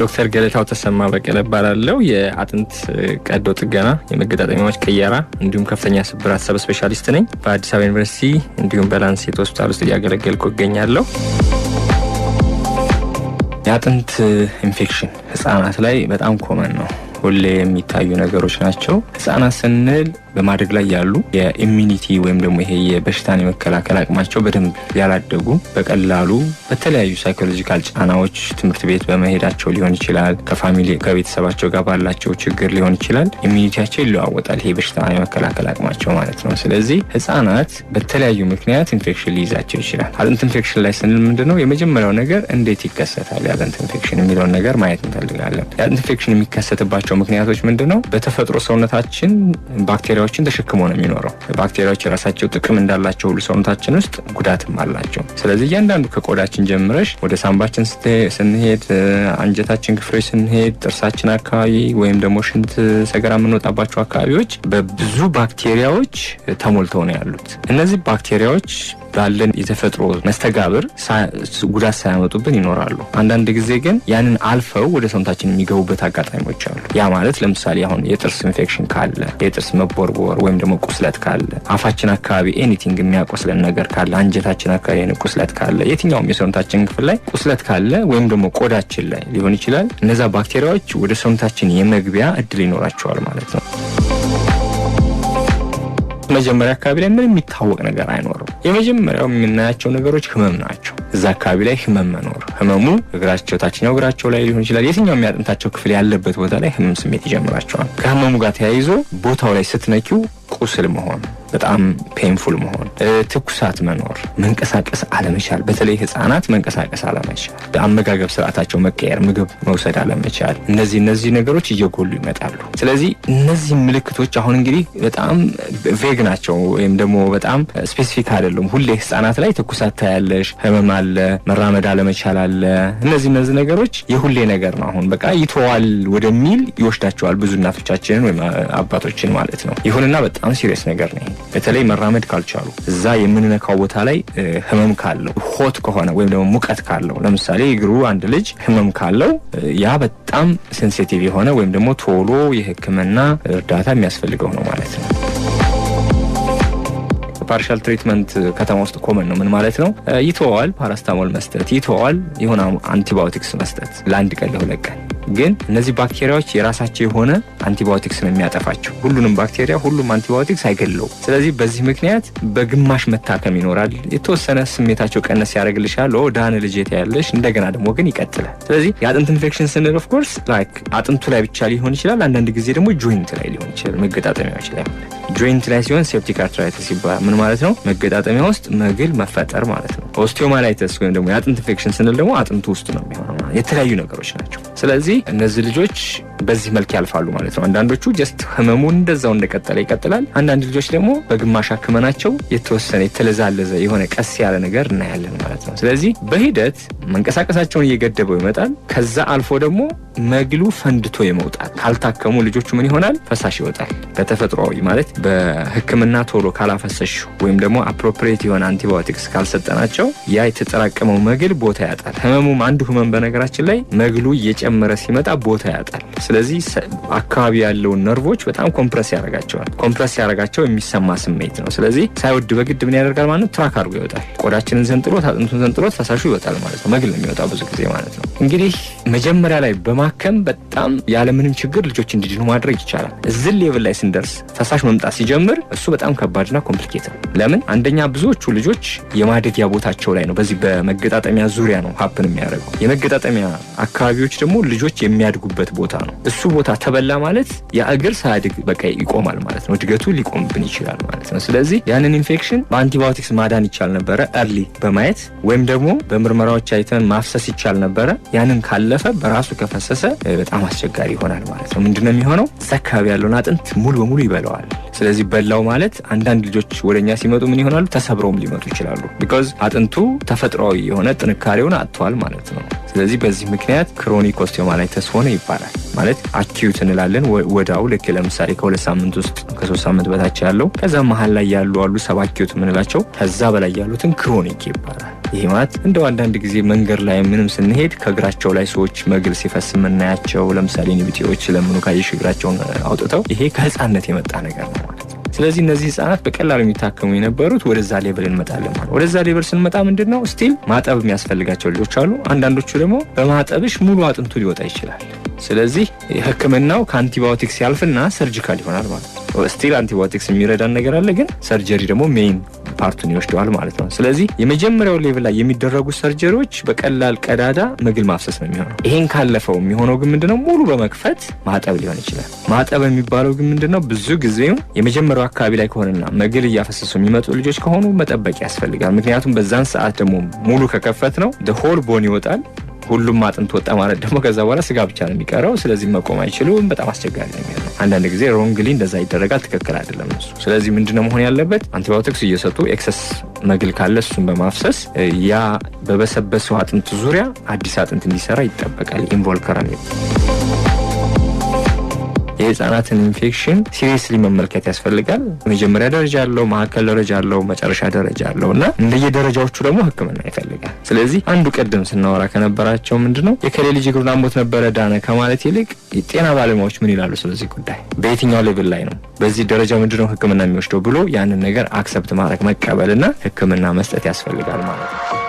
ዶክተር ገለታው ተሰማ በቀለ እባላለሁ። የአጥንት ቀዶ ጥገና የመገጣጠሚያዎች ቅየራ እንዲሁም ከፍተኛ ስብራት ሰብ ስፔሻሊስት ነኝ። በአዲስ አበባ ዩኒቨርሲቲ እንዲሁም በላንሴት ሆስፒታል ውስጥ እያገለገልኩ እገኛለሁ። የአጥንት ኢንፌክሽን ህጻናት ላይ በጣም ኮመን ነው። ሁሌ የሚታዩ ነገሮች ናቸው። ህጻናት ስንል በማደግ ላይ ያሉ የኢሚኒቲ ወይም ደግሞ ይሄ የበሽታን የመከላከል አቅማቸው በደንብ ያላደጉ በቀላሉ በተለያዩ ሳይኮሎጂካል ጫናዎች ትምህርት ቤት በመሄዳቸው ሊሆን ይችላል፣ ከቤተሰባቸው ጋር ባላቸው ችግር ሊሆን ይችላል። ኢሚኒቲያቸው ይለዋወጣል፣ ይሄ በሽታ የመከላከል አቅማቸው ማለት ነው። ስለዚህ ህጻናት በተለያዩ ምክንያት ኢንፌክሽን ሊይዛቸው ይችላል። አጥንት ኢንፌክሽን ላይ ስንል ምንድነው የመጀመሪያው ነገር እንዴት ይከሰታል? የአጥንት ኢንፌክሽን የሚለውን ነገር ማየት እንፈልጋለን። የአጥንት ኢንፌክሽን የሚከሰትባቸው ምክንያቶች ምንድነው? በተፈጥሮ ሰውነታችን ባክቴሪያዎችን ተሸክሞ ነው የሚኖረው። ባክቴሪያዎች የራሳቸው ጥቅም እንዳላቸው ሁሉ ሰውነታችን ውስጥ ጉዳትም አላቸው። ስለዚህ እያንዳንዱ ከቆዳችን ጀምረሽ ወደ ሳምባችን ስንሄድ፣ አንጀታችን ክፍሎች ስንሄድ፣ ጥርሳችን አካባቢ ወይም ደግሞ ሽንት ሰገራ የምንወጣባቸው አካባቢዎች በብዙ ባክቴሪያዎች ተሞልተው ነው ያሉት። እነዚህ ባክቴሪያዎች ባለን የተፈጥሮ መስተጋብር ጉዳት ሳያመጡብን ይኖራሉ። አንዳንድ ጊዜ ግን ያንን አልፈው ወደ ሰውነታችን የሚገቡበት አጋጣሚዎች አሉ። ያ ማለት ለምሳሌ አሁን የጥርስ ኢንፌክሽን ካለ፣ የጥርስ መቦርቦር ወይም ደግሞ ቁስለት ካለ፣ አፋችን አካባቢ ኤኒቲንግ የሚያቆስለን ነገር ካለ፣ አንጀታችን አካባቢ ቁስለት ካለ፣ የትኛውም የሰውነታችን ክፍል ላይ ቁስለት ካለ ወይም ደግሞ ቆዳችን ላይ ሊሆን ይችላል። እነዛ ባክቴሪያዎች ወደ ሰውነታችን የመግቢያ እድል ይኖራቸዋል ማለት ነው። መጀመሪያ አካባቢ ላይ ምንም የሚታወቅ ነገር አይኖርም። የመጀመሪያው የምናያቸው ነገሮች ህመም ናቸው። እዛ አካባቢ ላይ ህመም መኖር፣ ህመሙ እግራቸው ታችኛው እግራቸው ላይ ሊሆን ይችላል። የትኛው የሚያጥንታቸው ክፍል ያለበት ቦታ ላይ ህመም ስሜት ይጀምራቸዋል። ከህመሙ ጋር ተያይዞ ቦታው ላይ ስትነኪው ቁስል መሆን፣ በጣም ፔንፉል መሆን፣ ትኩሳት መኖር፣ መንቀሳቀስ አለመቻል፣ በተለይ ህፃናት መንቀሳቀስ አለመቻል፣ በአመጋገብ ስርዓታቸው መቀየር፣ ምግብ መውሰድ አለመቻል፣ እነዚህ ነገሮች እየጎሉ ይመጣሉ። ስለዚህ እነዚህ ምልክቶች አሁን እንግዲህ በጣም ቬግ ናቸው ወይም ደግሞ በጣም ስፔሲፊክ አይደሉም። ሁሌ ህፃናት ላይ ትኩሳት ታያለሽ፣ ህመም አለ፣ መራመድ አለመቻል አለ። እነዚህ ነገሮች የሁሌ ነገር ነው። አሁን በቃ ይተዋል ወደሚል ይወስዳቸዋል ብዙ እናቶቻችንን ወይም አባቶችን ማለት ነው። ይሁንና በጣም ሲሪየስ ነገር ነው። በተለይ መራመድ ካልቻሉ፣ እዛ የምንነካው ቦታ ላይ ህመም ካለው፣ ሆት ከሆነ ወይም ደግሞ ሙቀት ካለው፣ ለምሳሌ እግሩ አንድ ልጅ ህመም ካለው ያ በጣም ሴንሲቲቭ የሆነ ወይም ደግሞ ቶሎ የህክምና እርዳታ የሚያስፈልገው ነው ማለት ነው። ፓርሻል ትሪትመንት ከተማ ውስጥ ኮመን ነው። ምን ማለት ነው? ይተዋል ፓራስታሞል መስጠት፣ ይተዋል የሆነ አንቲባዮቲክስ መስጠት ለአንድ ቀን ለሁለት ቀን። ግን እነዚህ ባክቴሪያዎች የራሳቸው የሆነ አንቲባዮቲክስ ነው የሚያጠፋቸው። ሁሉንም ባክቴሪያ ሁሉም አንቲባዮቲክስ አይገለው። ስለዚህ በዚህ ምክንያት በግማሽ መታከም ይኖራል። የተወሰነ ስሜታቸው ቀነስ ያደርግልሻል፣ ዳን ልጅ ያለሽ እንደገና ደግሞ ግን ይቀጥላል። ስለዚህ የአጥንት ኢንፌክሽን ስንል ኦፍ ኮርስ ላይክ አጥንቱ ላይ ብቻ ሊሆን ይችላል። አንዳንድ ጊዜ ደግሞ ጆይንት ላይ ሊሆን ይችላል፣ መገጣጠሚያዎች ላይ ማለት ነው። ጆይንት ላይ ሲሆን ሴፕቲክ አርትራይተስ ይባላል። ምን ማለት ነው? መገጣጠሚያ ውስጥ መግል መፈጠር ማለት ነው። ኦስቲዮማላይተስ ወይም ደግሞ የአጥንት ኢንፌክሽን ስንል ደግሞ አጥንቱ ውስጥ ነው የሚሆነው። የተለያዩ ነገሮች ናቸው። ስለዚህ እነዚህ ልጆች በዚህ መልክ ያልፋሉ ማለት ነው። አንዳንዶቹ ጀስት ህመሙን እንደዛው እንደቀጠለ ይቀጥላል። አንዳንድ ልጆች ደግሞ በግማሽ አክመናቸው የተወሰነ የተለዛለዘ የሆነ ቀስ ያለ ነገር እናያለን ማለት ነው። ስለዚህ በሂደት መንቀሳቀሳቸውን እየገደበው ይመጣል። ከዛ አልፎ ደግሞ መግሉ ፈንድቶ የመውጣት ካልታከሙ ልጆቹ ምን ይሆናል? ፈሳሽ ይወጣል። በተፈጥሯዊ ማለት በህክምና ቶሎ ካላፈሰሽ ወይም ደግሞ አፕሮፕሪየት የሆነ አንቲባዮቲክስ ካልሰጠናቸው ያ የተጠራቀመው መግል ቦታ ያጣል። ህመሙም አንዱ ህመም በነገራችን ላይ መግሉ እየጨመረ ሲመጣ ቦታ ያጣል። ስለዚህ አካባቢ ያለውን ነርቮች በጣም ኮምፕረስ ያደርጋቸዋል። ኮምፕረስ ያደርጋቸው የሚሰማ ስሜት ነው። ስለዚህ ሳይወድ በግድ ምን ያደርጋል ማለት ነው? ትራክ አድርጎ ይወጣል። ቆዳችንን ዘንጥሎት፣ አጥንቱን ዘንጥሎት ፈሳሹ ይወጣል ማለት ነው። መግል ነው የሚወጣው ብዙ ጊዜ ማለት ነው። እንግዲህ መጀመሪያ ላይ በማከም በጣም ያለምንም ችግር ልጆች እንዲድኑ ማድረግ ይቻላል። እዚህ ሌቭል ላይ ስንደርስ ፈሳሽ መምጣት ሲጀምር እሱ በጣም ከባድና ኮምፕሊኬት ነው። ለምን? አንደኛ ብዙዎቹ ልጆች የማደጊያ ቦታቸው ላይ ነው፣ በዚህ በመገጣጠሚያ ዙሪያ ነው ሀፕን የሚያደርገው። የመገጣጠሚያ አካባቢዎች ደግሞ ልጆች የሚያድጉበት ቦታ ነው። እሱ ቦታ ተበላ ማለት የእግር ሳያድግ በቃ ይቆማል ማለት ነው። እድገቱ ሊቆምብን ይችላል ማለት ነው። ስለዚህ ያንን ኢንፌክሽን በአንቲባዮቲክስ ማዳን ይቻል ነበረ እርሊ በማየት ወይም ደግሞ በምርመራዎች አይተን ማፍሰስ ይቻል ነበረ። ያንን ካለፈ በራሱ ከፈሰሰ በጣም አስቸጋሪ ይሆናል ማለት ነው። ምንድነው የሚሆነው? እዛ አካባቢ ያለውን አጥንት ሙሉ በሙሉ ይበላዋል። ስለዚህ በላው ማለት አንዳንድ ልጆች ወደኛ ሲመጡ ምን ይሆናሉ? ተሰብረውም ሊመጡ ይችላሉ። ቢኮዝ አጥንቱ ተፈጥሯዊ የሆነ ጥንካሬውን አጥቷል ማለት ነው። ስለዚህ በዚህ ምክንያት ክሮኒክ ኦስቲዮማላይተስ ሆነ ይባላል። ማለት አኪዩት እንላለን ወዳው ልክ ለምሳሌ ከ2 ሳምንት ውስጥ ከ3 ሳምንት በታች ያለው፣ ከዛ መሀል ላይ ያሉ አሉ ሰብ አኪዩት የምንላቸው፣ ከዛ በላይ ያሉትን ክሮኒክ ይባላል። ይሄ ማለት እንደው አንዳንድ ጊዜ መንገድ ላይ ምንም ስንሄድ ከእግራቸው ላይ ሰዎች መግል ሲፈስ የምናያቸው ለምሳሌ ንብጤዎች ለምኑ ካየሽ እግራቸውን አውጥተው ይሄ ከህፃንነት የመጣ ነገር ነው ማለት ነው። ስለዚህ እነዚህ ህፃናት በቀላሉ የሚታከሙ የነበሩት ወደዛ ሌቭል እንመጣለን ማለት ነው። ወደዛ ሌቭል ስንመጣ ምንድነው ስቲል ማጠብ የሚያስፈልጋቸው ልጆች አሉ። አንዳንዶቹ ደግሞ በማጠብሽ ሙሉ አጥንቱ ሊወጣ ይችላል። ስለዚህ ህክምናው ከአንቲባዮቲክስ ያልፍና ሰርጂካል ይሆናል ማለት ነው። ስቲል አንቲባዮቲክስ የሚረዳን ነገር አለ፣ ግን ሰርጀሪ ደግሞ ሜይን ፓርቱን ይወስደዋል ማለት ነው። ስለዚህ የመጀመሪያው ሌቭል ላይ የሚደረጉ ሰርጀሪዎች በቀላል ቀዳዳ ምግል ማፍሰስ ነው የሚሆነው። ይሄን ካለፈው የሚሆነው ግን ምንድነው ሙሉ በመክፈት ማጠብ ሊሆን ይችላል። ማጠብ የሚባለው ግን ምንድነው ብዙ ጊዜው የመጀመሪያው አካባቢ ላይ ከሆነና ምግል እያፈሰሱ የሚመጡ ልጆች ከሆኑ መጠበቅ ያስፈልጋል። ምክንያቱም በዛን ሰዓት ደግሞ ሙሉ ከከፈት ነው ሆል ቦን ይወጣል። ሁሉም አጥንት ወጣ ማለት ደግሞ ከዛ በኋላ ስጋ ብቻ ነው የሚቀረው። ስለዚህ መቆም አይችሉም። በጣም አስቸጋሪ ነው የሚሆነው። አንዳንድ ጊዜ ሮንግሊ እንደዛ ይደረጋል። ትክክል አይደለም እሱ። ስለዚህ ምንድነው መሆን ያለበት? አንቲባዮቲክስ እየሰጡ ኤክሰስ መግል ካለ እሱን በማፍሰስ ያ በበሰበሰው አጥንት ዙሪያ አዲስ አጥንት እንዲሰራ ይጠበቃል። ኢንቮልከር ነው። የህፃናትን ኢንፌክሽን ሲሪየስሊ መመልከት ያስፈልጋል። መጀመሪያ ደረጃ አለው፣ መካከል ደረጃ አለው፣ መጨረሻ ደረጃ አለው እና እንደየደረጃዎቹ ደግሞ ህክምና ይፈልጋል። ስለዚህ አንዱ ቀደም ስናወራ ከነበራቸው ምንድነው የከሌ ልጅ እግሩን አሞት ነበረ ዳነ ከማለት ይልቅ የጤና ባለሙያዎች ምን ይላሉ ስለዚህ ጉዳይ፣ በየትኛው ሌቭል ላይ ነው፣ በዚህ ደረጃ ምንድነው ህክምና የሚወስደው ብሎ ያንን ነገር አክሰፕት ማድረግ መቀበልና ህክምና መስጠት ያስፈልጋል ማለት ነው።